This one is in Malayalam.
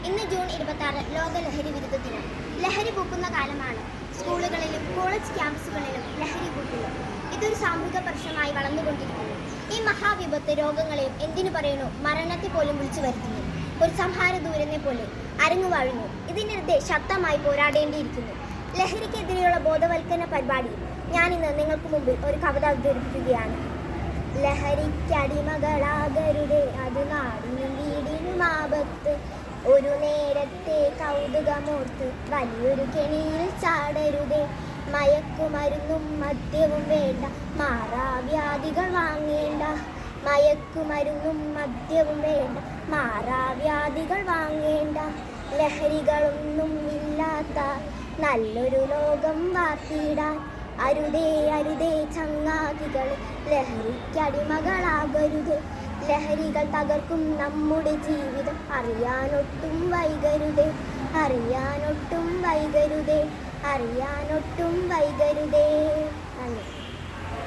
ഇന്ന് ജൂൺ 26 ലോക ലഹരി വിരുദ്ധ ദിനം. ലഹരി പൂക്കുന്ന കാലമാണ്. സ്കൂളുകളിലും കോളേജ് ക്യാമ്പസുകളിലും ലഹരി പൂക്കുന്നു. ഇതൊരു സാമൂഹിക പ്രശ്നമായി വളർന്നുകൊണ്ടിരിക്കുന്നു. ഈ മഹാവിപത്ത് രോഗങ്ങളെയും എന്തിനു പറയുന്നു മരണത്തെ പോലും വിളിച്ചു വരുത്തുന്നു. ഒരു സംഹാര ദൂരനെ പോലെ അരങ്ങുവാഴുന്നു. ഇതിനെതിരെ ശക്തമായി പോരാടേണ്ടിയിരിക്കുന്നു. ലഹരിക്കെതിരെയുള്ള ബോധവൽക്കരണ പരിപാടി ഞാനിന്ന് നിങ്ങൾക്ക് മുമ്പിൽ ഒരു കവിത അവതരിപ്പിക്കുകയാണ്. ലഹരിക്കടിമകളാകരുതേ, അത് നാടിനും വീടിനും ആപത്ത്. ഒരു നേരത്തെ കൗതുകമോർത്ത് വലിയൊരു കെണിയിൽ ചാടരുതേ. മയക്കുമരുന്നും മദ്യവും വേണ്ട, മാറാവ്യാധികൾ വാങ്ങേണ്ട. മയക്കുമരുന്നും മദ്യവും വേണ്ട, മാറാവ്യാധികൾ വാങ്ങേണ്ട. ലഹരികളൊന്നും ഇല്ലാത്ത നല്ലൊരു ലോകം വാർത്തിടാൻ അരുതേ അരുതേ ചങ്ങാതികൾ, ലഹരിക്കടിമകളാകരുതേ. ലഹരികൾ തകർക്കും നമ്മുടെ ജീവിതം, അറിയാനൊട്ടും വൈകരുതേ, അറിയാനൊട്ടും വൈകരുതേ, അറിയാനൊട്ടും വൈകരുതേ.